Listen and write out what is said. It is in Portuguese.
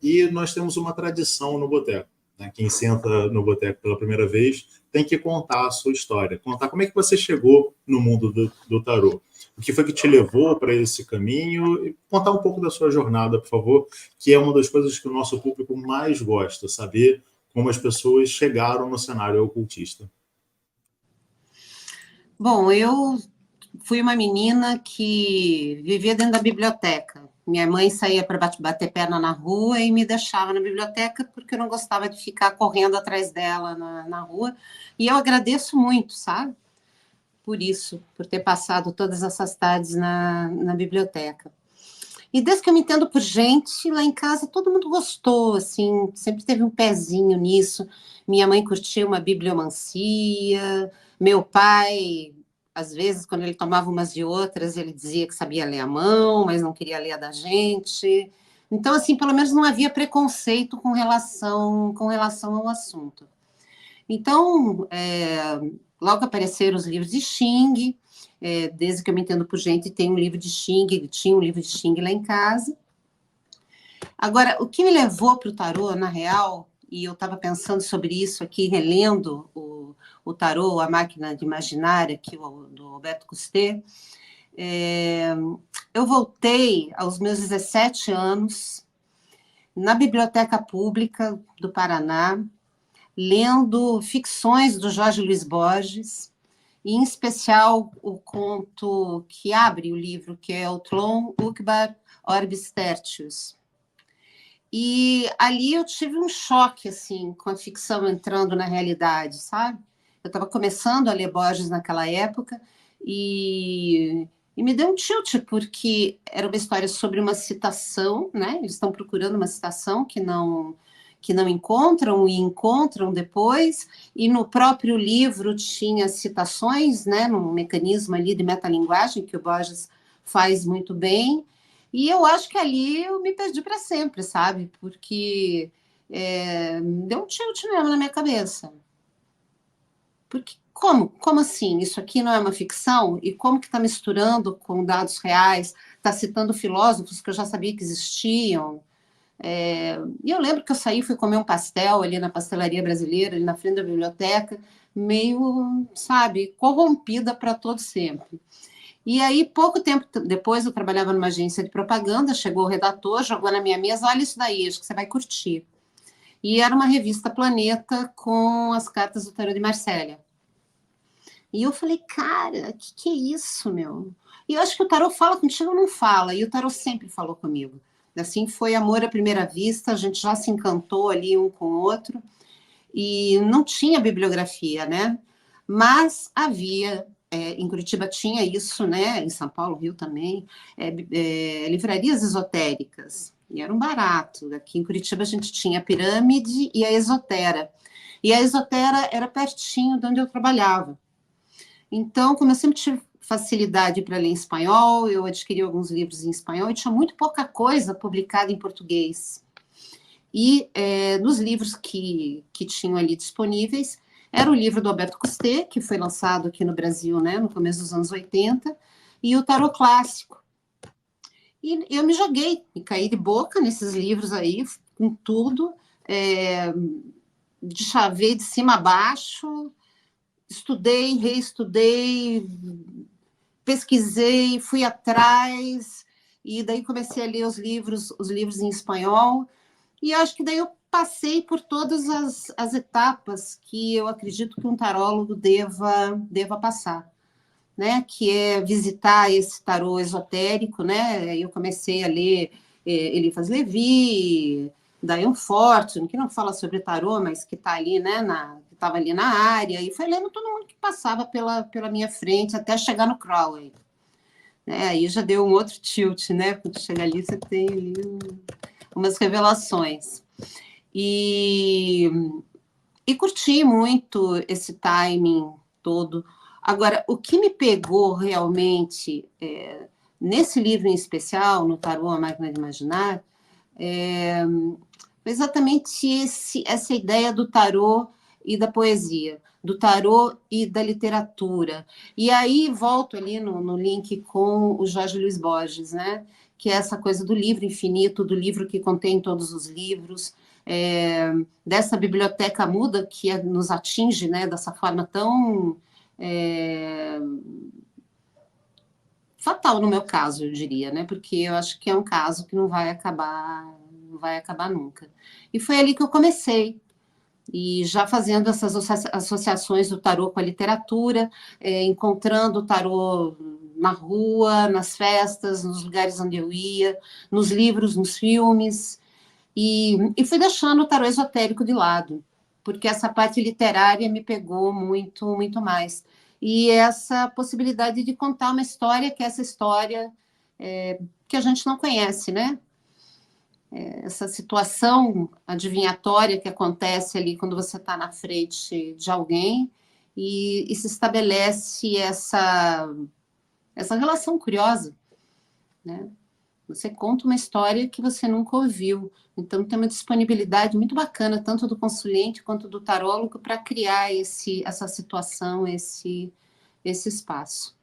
E nós temos uma tradição no boteco, né? Quem senta no boteco pela primeira vez tem que contar a sua história, contar como é que você chegou no mundo do tarô. O que foi que te levou para esse caminho? E contar um pouco da sua jornada, por favor, que é uma das coisas que o nosso público mais gosta, saber como as pessoas chegaram no cenário ocultista. Bom, eu fui uma menina que vivia dentro da biblioteca. Minha mãe saía para bater perna na rua e me deixava na biblioteca porque eu não gostava de ficar correndo atrás dela na rua. E eu agradeço muito, sabe? Por isso, por ter passado todas essas tardes na biblioteca. E desde que eu me entendo por gente, lá em casa todo mundo gostou, assim, sempre teve um pezinho nisso. Minha mãe curtia uma bibliomancia, meu pai, às vezes, quando ele tomava umas de outras, ele dizia que sabia ler a mão, mas não queria ler a da gente. Então, assim, pelo menos não havia preconceito com relação ao assunto. Então, logo apareceram os livros de Xing, desde que eu me entendo por gente, tem um livro de Xing, tinha um livro de Xing lá em casa. Agora, o que me levou para o tarô, na real, e eu estava pensando sobre isso aqui, relendo o tarô, A Máquina de Imaginar, aqui, do Alberto Cousteau, eu voltei aos meus 17 anos, na Biblioteca Pública do Paraná, lendo ficções do Jorge Luiz Borges, e em especial o conto que abre o livro, que é o Tlon Uqbar Orbis Tertius. E ali eu tive um choque, assim, com a ficção entrando na realidade, sabe? Eu estava começando a ler Borges naquela época e me deu um tilt, porque era uma história sobre uma citação, né? Eles estão procurando uma citação que não encontram e encontram depois, e no próprio livro tinha citações, né? Num mecanismo ali de metalinguagem que o Borges faz muito bem. E eu acho que ali eu me perdi para sempre, sabe? Porque deu um tilt mesmo na minha cabeça. Porque como assim? Isso aqui não é uma ficção? E como que está misturando com dados reais? Está citando filósofos que eu já sabia que existiam? E eu lembro que eu saí, fui comer um pastel ali na pastelaria brasileira, ali na frente da biblioteca, meio, sabe, corrompida para todo sempre. E aí, pouco tempo depois, eu trabalhava numa agência de propaganda, chegou o redator, jogou na minha mesa, olha isso daí, acho que você vai curtir. E era uma revista Planeta com as cartas do tarô de Marsella. E eu falei, cara, que é isso, meu? E eu acho que o tarô fala contigo ou não fala, e o tarô sempre falou comigo. Assim, foi amor à primeira vista, a gente já se encantou ali um com o outro, e não tinha bibliografia, né? Mas havia... em Curitiba tinha isso, né? Em São Paulo, Rio também, livrarias esotéricas, e era um barato. Aqui em Curitiba a gente tinha a Pirâmide e a Esotera. E a Esotera era pertinho de onde eu trabalhava. Então, como eu sempre tive facilidade para ler em espanhol, eu adquiri alguns livros em espanhol e tinha muito pouca coisa publicada em português. E nos livros que tinham ali disponíveis, era o livro do Alberto Cousteau, que foi lançado aqui no Brasil, né, no começo dos anos 80, e o Tarô Clássico. E eu me joguei, e caí de boca nesses livros aí, com tudo, de chavei de cima a baixo, estudei, reestudei, pesquisei, fui atrás, e daí comecei a ler os livros em espanhol, e acho que daí eu passei por todas as etapas que eu acredito que um tarólogo deva passar, né? Que é visitar esse tarô esotérico, né? Eu comecei a ler Eliphas Levi, Diane Fortune, que não fala sobre tarô, mas que está ali, né? Que estava ali na área, e foi lendo todo mundo que passava pela minha frente até chegar no Crowley. Aí já deu um outro tilt, né? Quando chega ali, você tem ali umas revelações. E curti muito esse timing todo. Agora, o que me pegou realmente nesse livro em especial, no Tarô, A Máquina de Imaginar, foi exatamente essa ideia do tarô e da poesia, do tarô e da literatura. E aí volto ali no link com o Jorge Luiz Borges, né? que é essa coisa do livro infinito, do livro que contém todos os livros, dessa biblioteca muda que nos atinge, né, dessa forma tão fatal no meu caso, eu diria, né, porque eu acho que é um caso que não vai acabar nunca. E foi ali que eu comecei. E já fazendo essas associações do tarô com a literatura, encontrando o tarô na rua, nas festas, nos lugares onde eu ia, nos livros, nos filmes, e fui deixando o tarô esotérico de lado, porque essa parte literária me pegou muito, muito mais. E essa possibilidade de contar uma história, que é essa história que a gente não conhece, né? Essa situação adivinhatória que acontece ali quando você está na frente de alguém e se estabelece essa relação curiosa, né? Você conta uma história que você nunca ouviu, então tem uma disponibilidade muito bacana, tanto do consulente quanto do tarólogo, para criar essa situação, esse espaço.